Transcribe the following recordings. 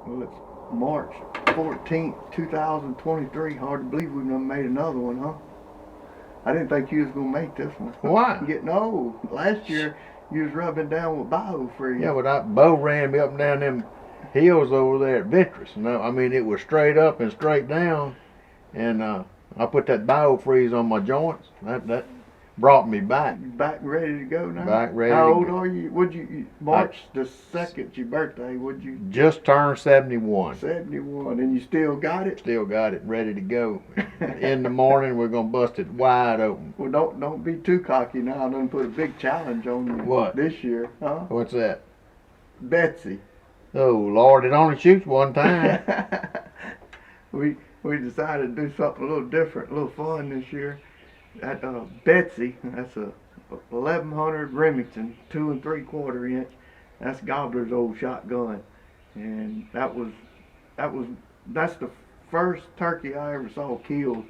Well, it's March 14th, 2023. Hard to believe we've done made another one, huh? I didn't think you was gonna make this one. Why? Getting old. Last year you was rubbing down with biofreeze. Yeah, but Bo ran me up and down them hills over there at Vitris. I mean, it was straight up and straight down, and I put that biofreeze on my joints. That brought me back. Back ready to go now. Back ready. How to old go. are you? Would you March the 2nd, your birthday? Would you? Just turned 71. 71, and you still got it. Still got it ready to go. In the morning, we're gonna bust it wide open. Well, don't be too cocky now. I'm gonna put a big challenge on you. What? This year, huh? What's that? Betsy. Oh Lord, it only shoots one time. we decided to do something a little different, a little fun this year. That Betsy, that's a 1100 Remington, 2 3/4 inch. That's Gobbler's old shotgun, and that's the first turkey I ever saw killed.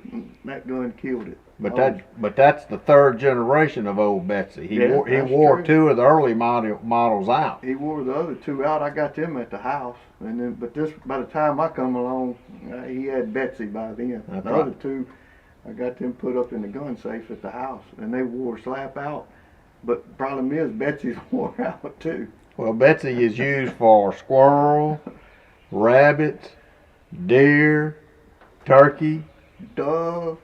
That gun killed it. But that's the third generation of Old Betsy. He wore true. 2 of the early models out. He wore the other 2 out. I got them at the house, and then by the time I come along, he had Betsy by then. That's The right. other 2, I got them put up in the gun safe at the house, and they wore slap out. But the problem is Betsy's wore out too. Well, Betsy is used for squirrel, rabbits, deer, turkey, Doves,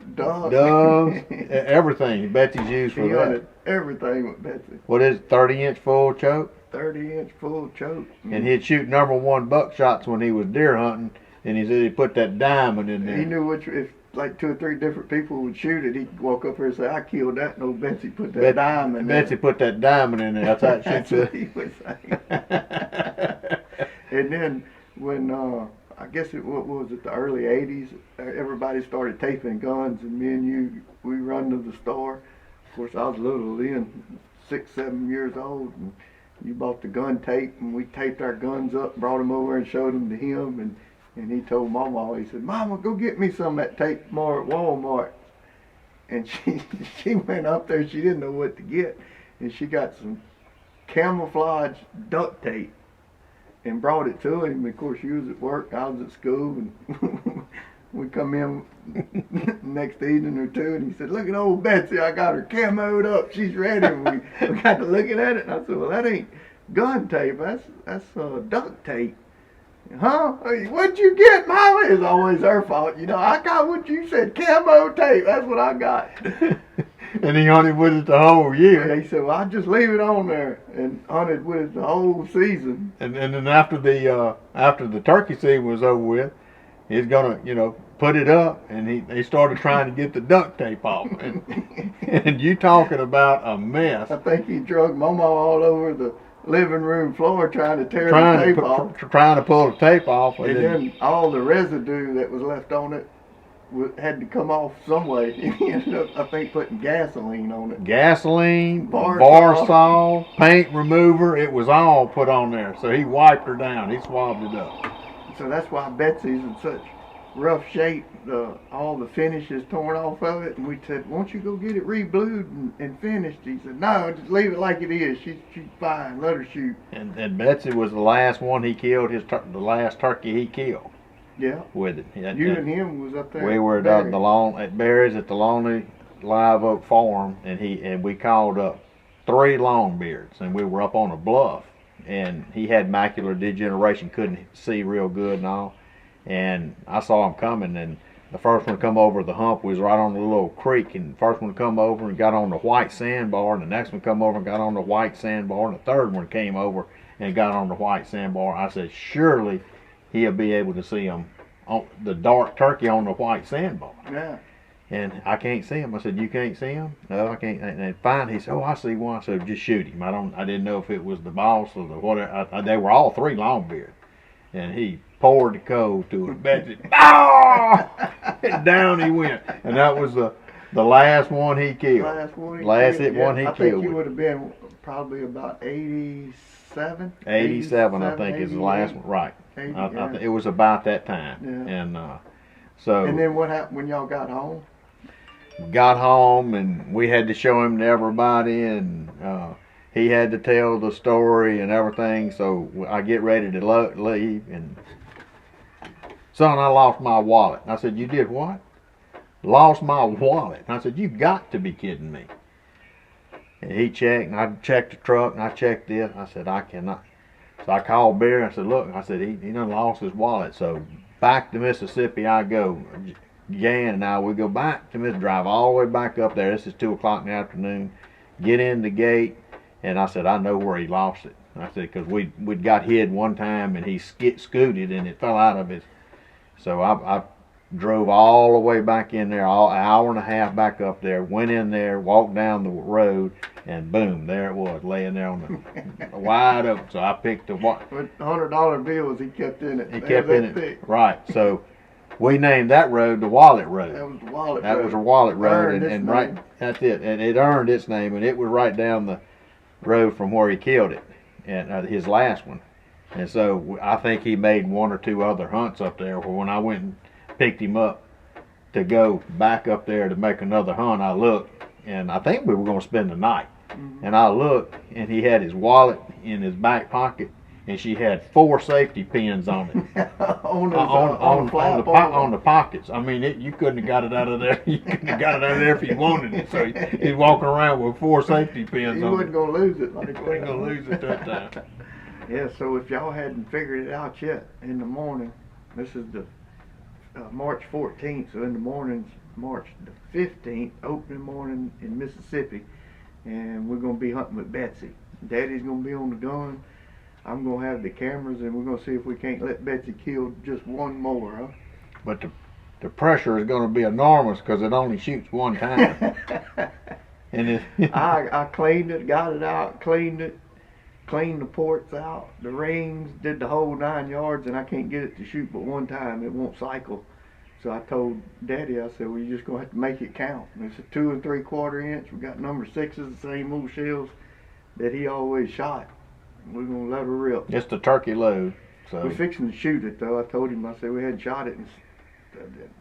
everything. Betsy's used for He that. hunted everything with Betsy. What is it, 30-inch full choke? 30-inch full choke. And he'd shoot #1 buckshots when he was deer hunting, and he said he put that diamond in there. He knew if like 2 or 3 different people would shoot it, he'd walk up here and say, "I killed that." And old Betsy put that diamond in Betsy put that diamond in there. That's how it That's shoots what he would say. And then when I guess what was it, the early '80s, everybody started taping guns, and me and you, we run to the store. Of course, I was little then, 6, 7 years old, and you bought the gun tape, and we taped our guns up, brought them over and showed them to him, and he told Mama, he said, "Mama, go get me some of that tape more at Walmart." And she went up there, she didn't know what to get, and she got some camouflage duct tape and brought it to him. Of course, you was at work, I was at school, and we come in next evening or 2, and he said, "Look at old Betsy, I got her camoed up, she's ready." And we got to looking at it, and I said, "Well, that ain't gun tape, that's duct tape." "Huh? What'd you get, Mama?" It's always her fault. I got what you said, camo tape, that's what I got. And he hunted with it the whole year. He said, "Well, I'll just leave it on there," and hunted with it the whole season. And then after the turkey season was over with, he's gonna put it up, and he started trying to get the duct tape off. And you talking about a mess. I think he drug Mama all over the living room floor trying to tear the tape off. Trying to pull the tape off. And then all the residue that was left on it had to come off some way. He ended up, I think, putting gasoline on it. Gasoline, Bar saw, paint remover, it was all put on there. So he wiped her down. He swabbed it up. So that's why Betsy's in such rough shape. All the finish is torn off of it. And we said, "Won't you go get it re-blued and finished?" He said, "No, just leave it like it is. She's fine. Let her shoot." And Betsy was the last one he killed, the last turkey he killed. Yeah. With it. You and him was up there. We were at Barry's at the Lonely Live Oak Farm, and we called up 3 longbeards, and we were up on a bluff, and he had macular degeneration, couldn't see real good and all, and I saw him coming, and the first one to come over the hump was right on the little creek, and the first one to come over and got on the white sandbar, and the next one come over and got on the white sandbar, and the third one came over and got on the white sandbar. I said, surely he'll be able to see him on the dark turkey on the white sandbar. Yeah. And I can't see him. I said, "You can't see him?" "No, I can't." And finally he said, "Oh, I see one." I said, "Just shoot him." I didn't know if it was the boss or the whatever. They were all 3 longbeard. And he poured the coal to it. Betsy, and down he went. And that was the last one he killed. Last hit one he I killed. think he would have been probably about 87. 87, I think, is the last one. Right. 80, it was about that time. Yeah. And so. And then what happened when y'all got home? Got home, and we had to show him to everybody, and he had to tell the story and everything. So I get ready to leave, and son, I lost my wallet. And I said, you did what? Lost my wallet. And I said, you got to be kidding me. And he checked, and I checked the truck, and I checked this. I said, I cannot. So I called Barry. I said, look, I said, he done lost his wallet. So back to Mississippi I go. Jan and I, we go back to Mississippi, drive all the way back up there. This is 2 o'clock in the afternoon. Get in the gate, and I said, I know where he lost it. I said, because we'd got hid one time, and he scooted, and it fell out of his. So I drove all the way back in there, an hour and a half back up there, went in there, walked down the road, and boom, there it was, laying there on the wide open. So I picked the what? With $100 bills he kept in it. He kept in it. Right. So we named that road the Wallet Road. That was the Wallet Road. That was a Wallet Road, Earned and its right, name. that's it. And it earned its name, and it was right down the road from where he killed it, and his last one. And so I think he made 1 or 2 other hunts up there. Where when I went and picked him up to go back up there to make another hunt, I looked, and I think we were going to spend the night. Mm-hmm. And I looked, and he had his wallet in his back pocket, and she had 4 safety pins on it. on the pockets. I mean, you couldn't have got it out of there. You couldn't have got it out of there if you wanted it. So he's walking around with 4 safety pins on it. You wasn't going to lose it. He wasn't going to lose it that time. Yeah, so if y'all hadn't figured it out yet, in the morning, this is the March 14th, so in the morning's March the 15th, opening morning in Mississippi, and we're going to be hunting with Betsy. Daddy's going to be on the gun. I'm going to have the cameras, and we're going to see if we can't let Betsy kill just one more, huh? But the pressure is going to be enormous because it only shoots one time. And I cleaned it, got it out, cleaned the ports out, the rings, did the whole 9 yards, and I can't get it to shoot but one time. It won't cycle. So I told Daddy, I said, well, you're just going to have to make it count. And it's a 2 3/4 inch. We got number 6s, the same old shells that he always shot. We're going to let her rip. It's the turkey load. So We're fixing to shoot it, though. I told him, I said, we hadn't shot it. And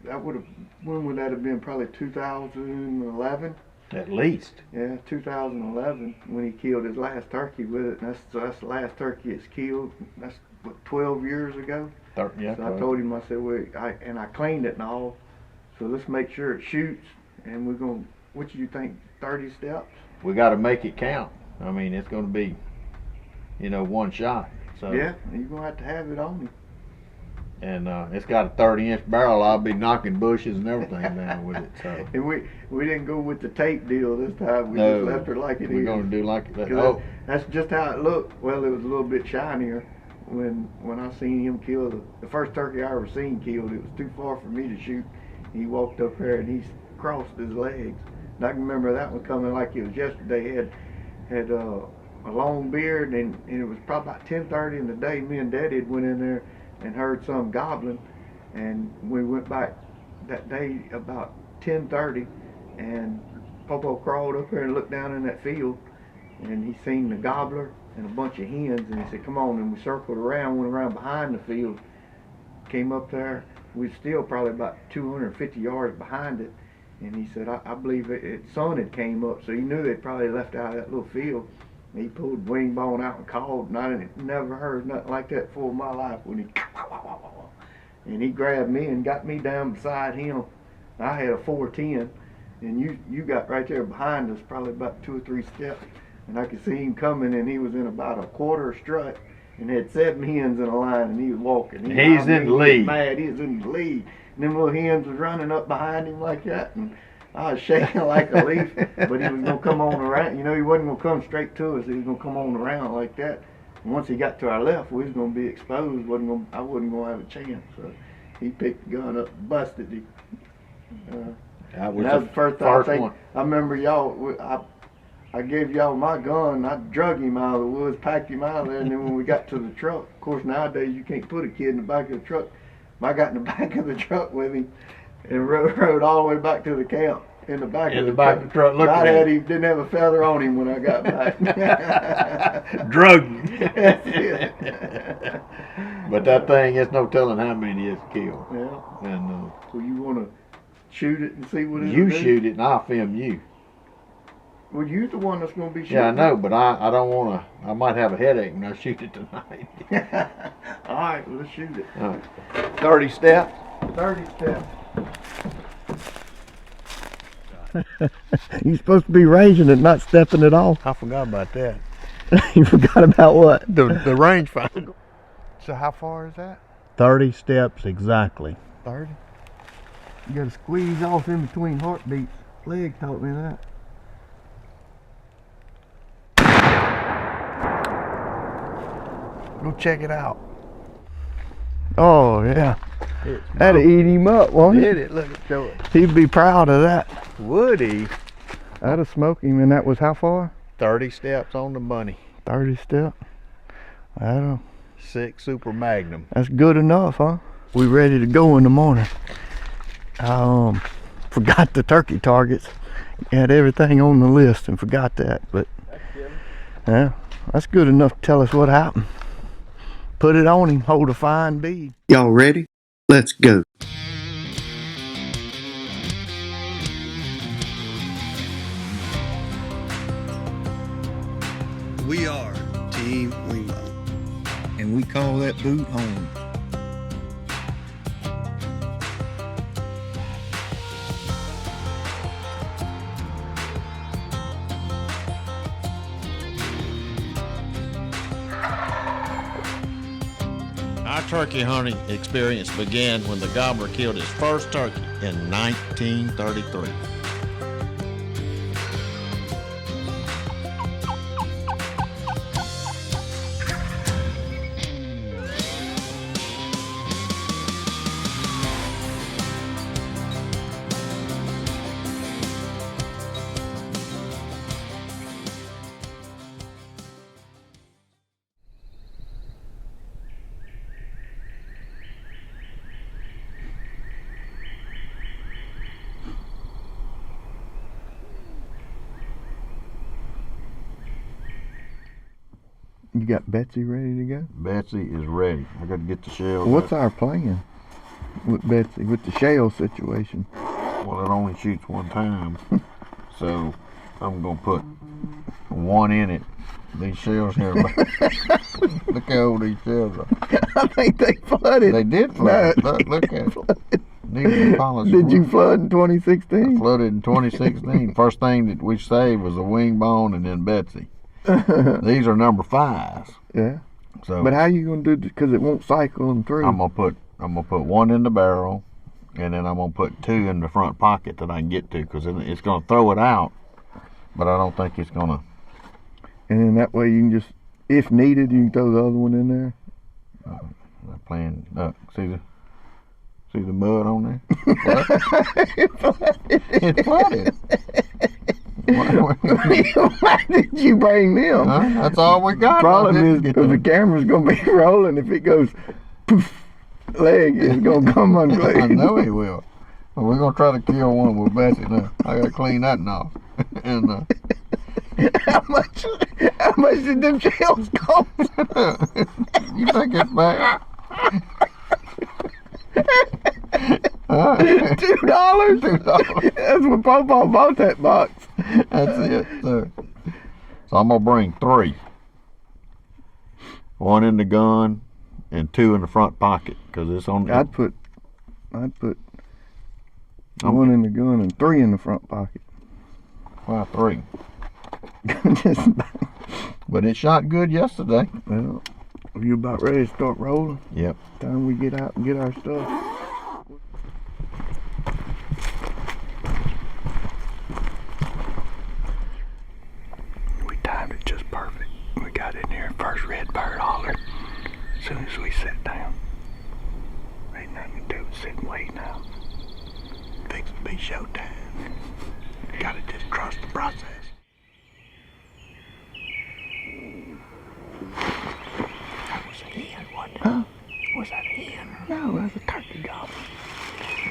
that would have, when would that have been? Probably 2011? at least. Yeah, 2011 when he killed his last turkey with it. And that's the last turkey it's killed. That's what, 12 years ago. Yeah. So I told him, I said, I cleaned it and all. So let's make sure it shoots. And we're going. What do you think? 30 steps? We got to make it count. I mean, it's going to be, one shot. So yeah, you're going to have it on him. And it's got a 30-inch barrel. I'll be knocking bushes and everything down with it. So. And we didn't go with the tape deal this time. We No, just left her like it we're is. going to do like that. 'Cause Oh, that's just how it looked. Well, it was a little bit shinier when I seen him kill the first turkey I ever seen killed. It was too far for me to shoot. He walked up there and he crossed his legs. And I can remember that one coming like it was yesterday. He had a long beard, and it was probably about 10:30 in the day. Me and Daddy had went in there and heard some gobbling, and we went back that day about 10:30, and Popo crawled up there and looked down in that field, and he seen the gobbler and a bunch of hens, and he said, "Come on," and we circled around, went around behind the field, came up there. We was still probably about 250 yards behind it, and he said, I believe its son had came up, so he knew they'd probably left out of that little field. And he pulled wing bone out and called, and I never heard nothing like that before in my life when he, and he grabbed me and got me down beside him. I had a 410, and you got right there behind us, probably about 2 or 3 steps, and I could see him coming, and he was in about a quarter strut, and had 7 hens in a line, and he was walking. He's in the lead. He was mad. He was in the lead. And them little hens was running up behind him like that, and I was shaking like a leaf. But he was gonna come on around. He wasn't gonna come straight to us. He was gonna come on around like that. And once he got to our left, we was gonna be exposed. I wasn't gonna have a chance. So he picked the gun up, and busted him. that was the first time one. I remember y'all. I gave y'all my gun. I drug him out of the woods, packed him out of there, and then when we got to the truck, of course nowadays you can't put a kid in the back of the truck. I got in the back of the truck with him and rode all the way back to the camp in the back of the truck. Look at him. He didn't have a feather on him when I got back. Drug him. That's it. But that thing, it's no telling how many it's killed. Yeah. And So you want to shoot it and see what it you do? shoot it and I'll film you. Well, you're the one that's gonna be shooting. Yeah, I know, but I don't want to. I might have a headache when I shoot it tonight. All right, well, let's shoot it. All right. 30 steps. 30 steps. You're supposed to be ranging it, not stepping it off. I forgot about that. You forgot about what? The rangefinder. So how far is that? 30 steps exactly. 30. You gotta squeeze off in between heartbeats. Leg taught me that. Go check it out. Oh yeah. That'd eat him up, won't it? Did it? Look, show it. He'd be proud of that. Would he? That'd smoke him, and that was how far? 30 steps on the money. 30 step. That'll. 6 Super Magnum. That's good enough, huh? We ready to go in the morning. I forgot the turkey targets. Had everything on the list and forgot that, but yeah, that's good enough to tell us what happened. Put it on him, hold a fine bead. Y'all ready? Let's go. We are Team Wingman, and we call that boot home. Our turkey hunting experience began when the Gobbler killed his first turkey in 1933. You got Betsy ready to go? Betsy is ready. I got to get the shell. What's our plan with Betsy, with the shell situation? Well, it only shoots one time. So I'm going to put one in it. These shells here, look how old these shells are. I think they flooded. They did flood. Look at it. These are polished Did you wood. flood in 2016? Flooded in 2016. First thing that we saved was the wing bone and then Betsy. These are number 5s. Yeah. So, But how you gonna do? Because it won't cycle them through. I'm gonna put one in the barrel, and then I'm gonna put 2 in the front pocket that I can get to, because it's gonna throw it out, but I don't think it's gonna. And then that way you can just, if needed, you can throw the other one in there. I'm playing. See the mud on there? It's flooded. Why did you bring them? Huh? That's all we got. Problem I is, didn't get the them. camera's gonna be rolling. If it goes poof, leg is gonna come unglued. I know he will. But we're gonna try to kill one with Betsy now. I gotta clean that off. And How much did them shells cost? you think it's bad? $2? $2. That's what Pawpaw bought that box. That's it, sir. So I'm gonna bring 3. 1 in the gun and 2 in the front pocket, because it's on. I'd put one in the gun and 3 in the front pocket. Why 3? Just, But it shot good yesterday. well, you about ready to start rolling? Yep. Time we get out and get our stuff. We timed it just perfect. We got in there, first red bird hollered. As soon as we sat down, ain't nothing to do but sit and wait now. Fix to be showtime. Gotta just trust the process. That was a hen, wasn't it? Huh? Was that a hen? No, that was a turkey gobbler.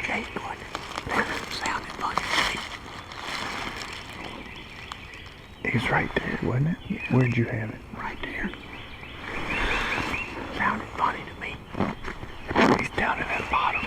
Jake, wasn't it? Sounded funny to me. It was right there, wasn't it? Yeah. Where'd you have it? Right there. Sounded funny to me. He's down in that bottom.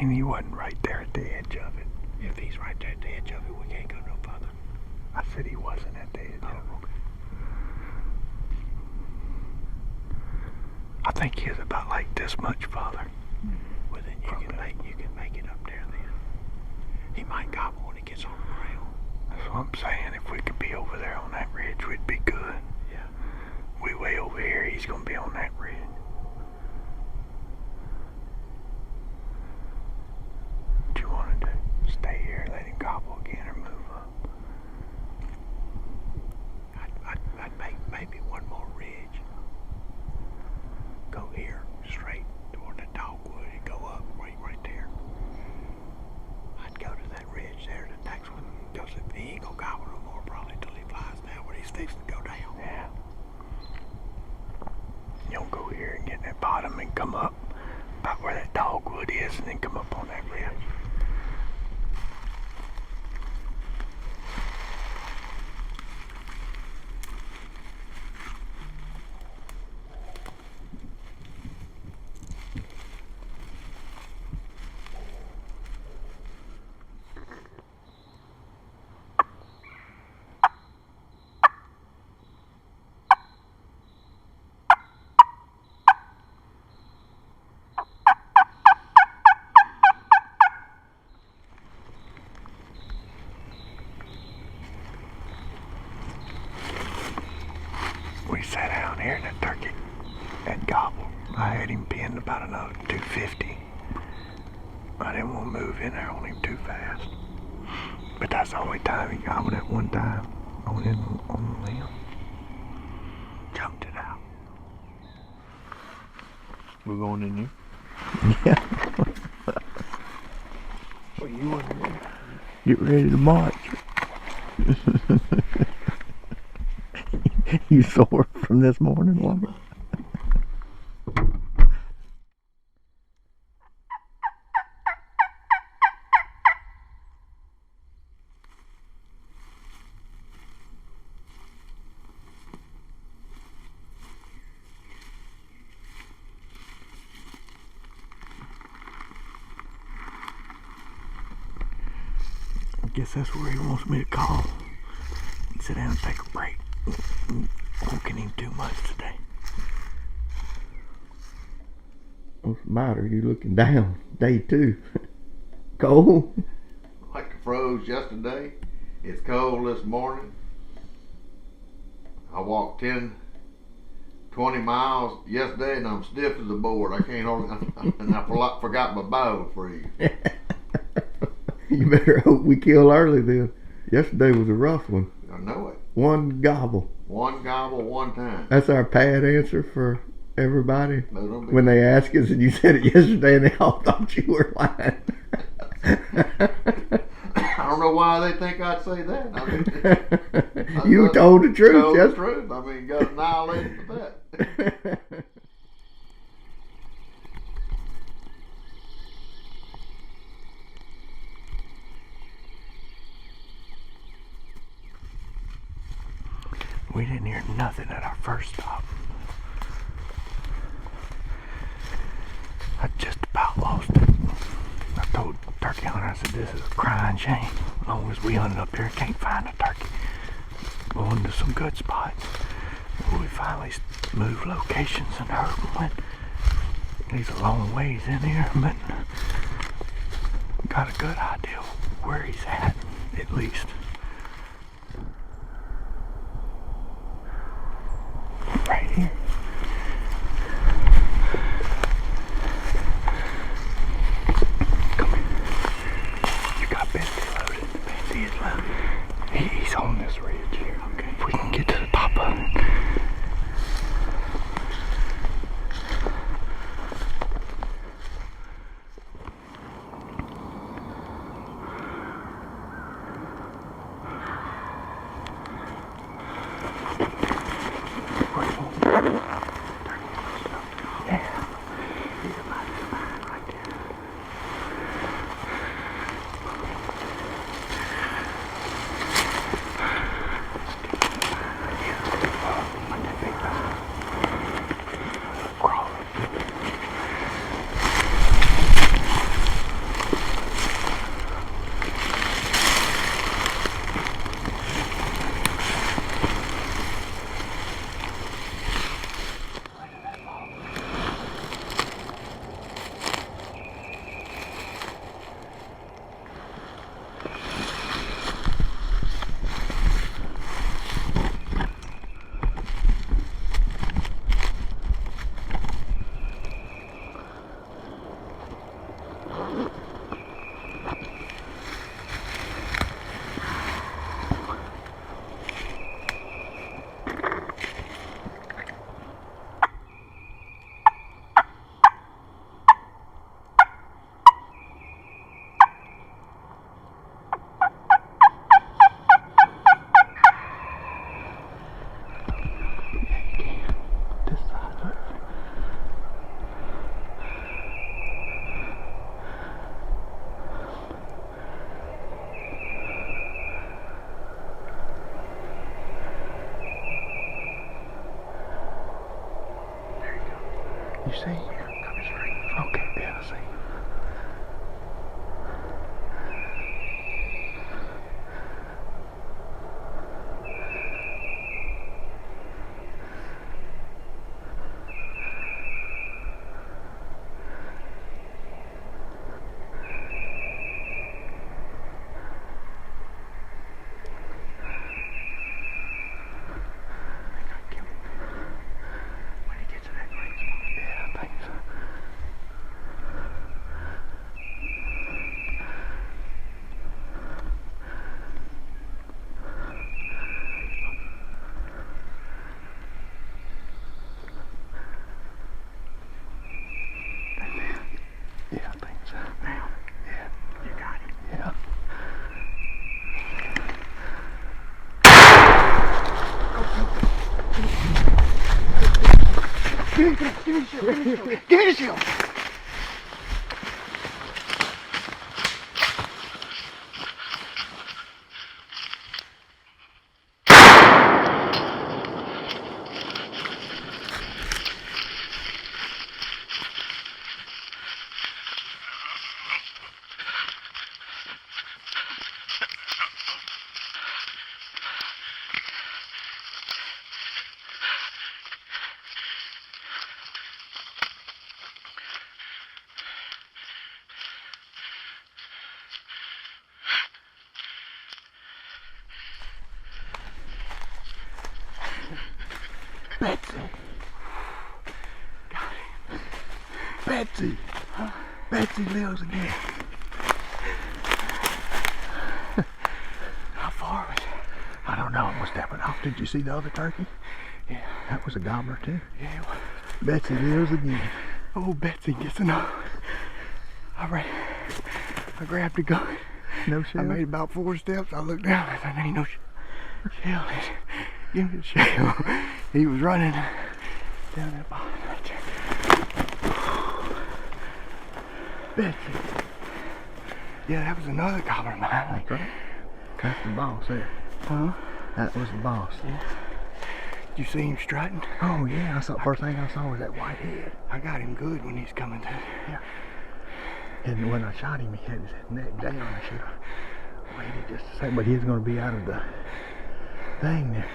mean he wasn't right there at the edge of it. If he's right there at the edge of it, we can't go no further. I said he wasn't at the edge of it. I think he was about like this much farther. Well, then you can make it up there then. He might gobble when he gets on the ground. That's what I'm saying. If we could be over there on that ridge, we'd be good. Yeah. We way over here, he's gonna be on that ridge. What you wanna do? Stay here, let him gobble again, or move up? I'd make maybe one more ridge. Go here, straight toward the dogwood, and go up right there. I'd go to that ridge there, the next one, because if he ain't gonna gobble no more probably till he flies down, but he's fixing to go down. Yeah. You'll go here and get in that bottom and come up about where that dogwood is, and then come up on that ridge. We sat down here and that turkey had gobbled. I had him pinned about another 250. I didn't want to move in there on him too fast. But that's the only time he gobbled at one time. On the limb. Jumped it out. We're going in here. Yeah. Well, you want to get ready to march. You sore from this morning, woman? I guess that's where he wants me to call. Sit down and take a break. Walking him too much today. What's the matter? You looking down? Day 2. Cold? Like it froze yesterday. It's cold this morning. I walked 10, 20 miles yesterday and I'm stiff as a board. I can't hold it. And I forgot my bow freeze. You better hope we kill early then. Yesterday was a rough one. I know it. One gobble. One gobble, one time. That's our pad answer for everybody. No, don't be When they ask us and you said it yesterday and they all thought you were lying. I don't know why they think I'd say that. I mean, You told the truth. told Yes. the truth. I mean, got annihilated for that. We didn't hear nothing at our first stop. I just about lost it. I told Turkey Hunter, I said, this is a crying shame. As long as we hunted up here, can't find a turkey. Going to some good spots. We finally moved locations and heard him went. He's a long ways in here, but got a good idea where he's at least. Right here. Come here. You got Betsy loaded. Betsy is loaded. He's on this ridge here. Okay. If we can get to the top of it. You see? Coming straight. Okay, yeah, I see. Yeah, I think so. Now, yeah, you got him. Yeah. Give me the shield. Give me the shield. Betsy. Got it. Betsy. Huh? Betsy lives again. How far was it? I don't know. It was stepping off. Did you see the other turkey? Yeah. That was a gobbler too. Yeah. Betsy lives again. Oh, Betsy gets enough. I grabbed the gun. No shell? I made about 4 steps. I looked down. I said, ain't no shell. Give me the shell. He was running down that bottom right there. Betsy. Yeah, that was another gobbler mine. That's right. That's the boss there. Huh? That was the boss. Yeah. Did you see him strutting? Oh yeah, first thing I saw was that white head. I got him good when he's coming to. Yeah. And when I shot him, he had his neck down. I should have waited just a second, but he's going to be out of the thing there.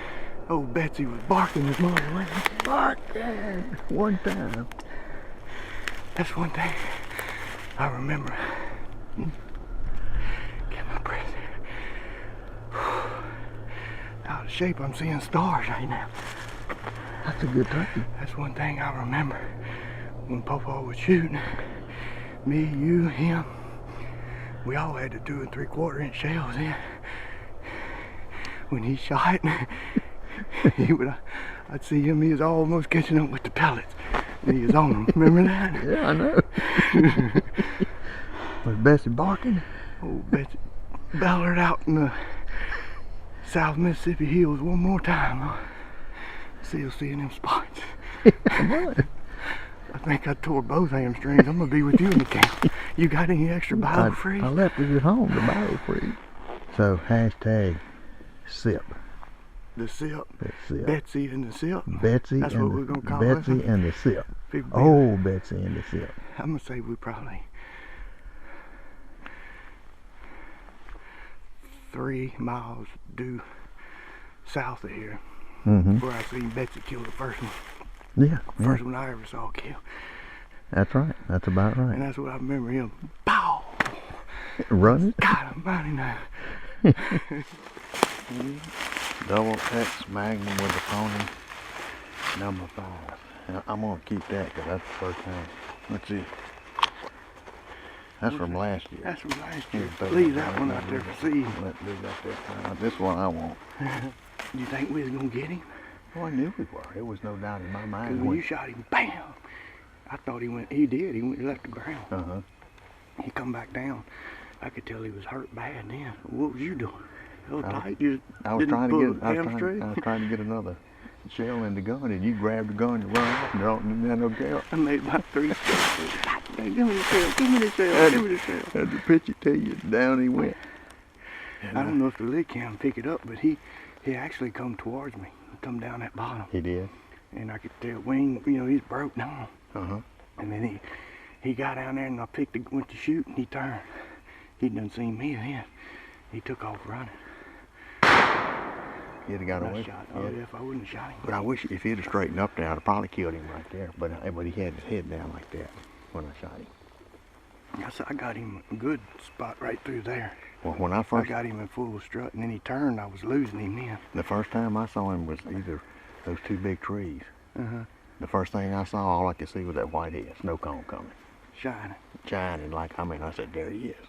Oh, Betsy was barking his mother away. Barking! One time. That's one thing I remember. Get my breath here. Out of shape, I'm seeing stars right now. That's a good turkey. That's one thing I remember. When Popo was shooting, me, you, him, we all had the 2 3/4 inch shells in. When he shot, I'd see him, he was almost catching up with the pellets. And he was on them. Remember that? Yeah, I know. Was Bessie barking? Oh, Betsy bellered out in the South Mississippi hills one more time. Still seeing them spots. I think I tore both hamstrings. I'm gonna be with you in the camp. You got any extra Bible free? I left it at home, the Bible free. So hashtag SIP. The SIP. The SIP. Betsy and the SIP. Betsy. That's what we're gonna call it. Betsy and the SIP. Oh, Betsy and the SIP. I'm gonna say we probably 3 miles due south of here, where I seen Betsy kill the first one. Yeah. First one I ever saw kill. That's right. That's about right. And that's what I remember him. Pow! Running? God almighty now. Double X Magnum with the pony, number 5. Now, I'm gonna keep that because that's the first time. Let's see. That's from last year. That's from last year. Leave that one out there for seed. Let's leave that there. This one I want. You think we was gonna get him? Well, I knew we were. There was no doubt in my mind. Because when you shot him, bam! I thought he went. He did. He went. He left the ground. He come back down. I could tell he was hurt bad then. What was you doing? I was trying to get another shell in the gun, and you grabbed the gun and run off, and there no gap. I made about 3 steps. Give me the shell. Give me the shell. Give me the shell. Had to pitch it to you. Down he went. I don't know if the lid cam pick it up, but he actually come towards me. Come down that bottom. He did. And I could tell wing, he's broke down. Uh-huh. And then he got down there and I went to shoot and he turned. He done seen me then. He took off running. He'd have got away. Oh, yeah, if I wouldn't have shot him. But I wish if he'd have straightened up there, I'd have probably killed him right there. But he had his head down like that when I shot him. I got him a good spot right through there. Well, when I I got him in full strut, and then he turned. I was losing him in. The first time I saw him was either those two big trees. Uh-huh. The first thing I saw, all I could see was that white head, snow cone coming. Shining like, I said, there he is.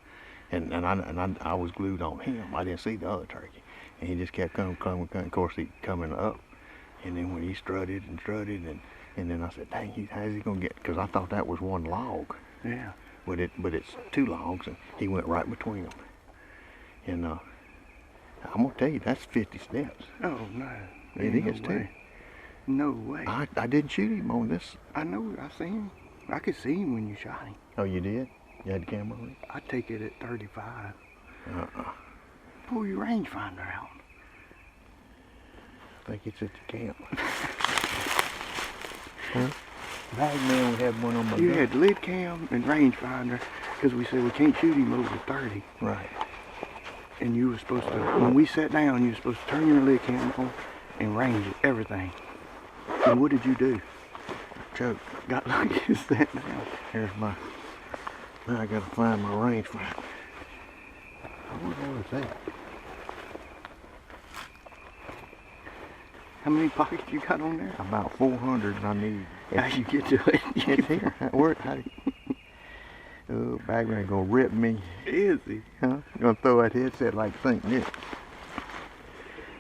And I was glued on him. I didn't see the other turkey. And he just kept coming. Of course, he coming up. And then when he strutted, and then I said, dang, how's he going to get, because I thought that was one log. Yeah. But it's two logs, and he went right between them. And I'm going to tell you, that's 50 steps. Oh, no. It is, too. No way. I didn't shoot him on this. I know, I seen him. I could see him when you shot him. Oh, you did? You had the camera on it? I'd take it at 35. Uh-uh. Pull your rangefinder out. I think it's at the camp. Huh? Magman, we had one on my You gun. had lid cam and rangefinder, because we said we can't shoot him over 30. Right. And you were supposed to, when we sat down, you were supposed to turn your lid cam on and range it, everything. And what did you do? Choke. Got lucky and sat down. Here's my, now I gotta find my rangefinder. What was that? How many pockets you got on there? About 400 I need. How you get to it? It's here. Oh, Bagman gonna rip me. Is he? Huh? Gonna throw that headset like St. Nick.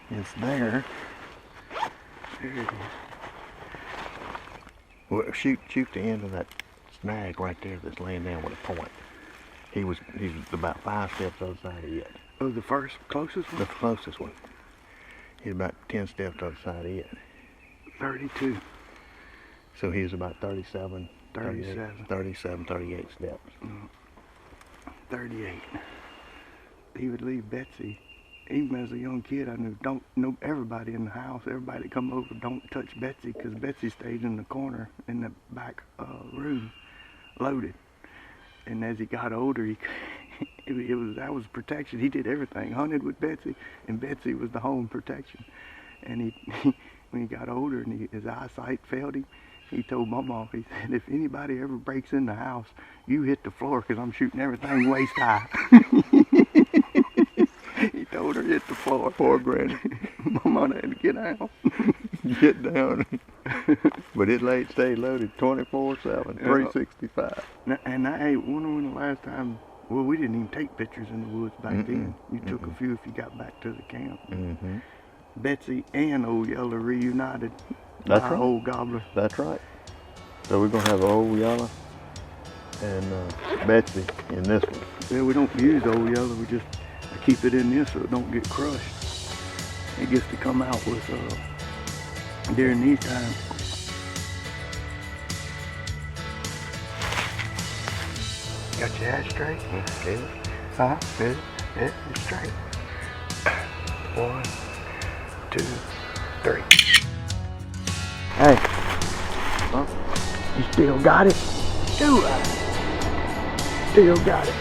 It's there. There it is. Well, shoot the end of that snag right there that's laying down with a point. He was about 5 steps other side of it. Oh, the first closest one? The closest one. He's about 10 steps other side of it. 32. So he was about 37, 37. 38 steps. 38. He would leave Betsy. Even as a young kid, I knew, don't know everybody in the house, everybody that come over, don't touch Betsy, because Betsy stayed in the corner in the back room, loaded. And as he got older, that was protection. He did everything, hunted with Betsy, and Betsy was the home protection. And when he got older and his eyesight failed him, he told my mom, he said, if anybody ever breaks in the house, you hit the floor, because I'm shooting everything waist high. He told her hit the floor. Poor Granny. My mom had to get out. Get down. But it stayed loaded 24/7, 365. And I wonder when the last time, well, we didn't even take pictures in the woods back then. You took a few if you got back to the camp. Betsy and Old Yeller reunited. That's right. Old Gobbler. That's right. So we're going to have Old Yeller and Betsy in this one. Yeah, we don't use Old Yeller. We just keep it in this so it don't get crushed. It gets to come out with during these times. Got your ass straight? Yeah. Huh? Yeah. Yeah, it's straight. 1, 2, 3. Hey. Huh? You still got it? Do I? Still got it.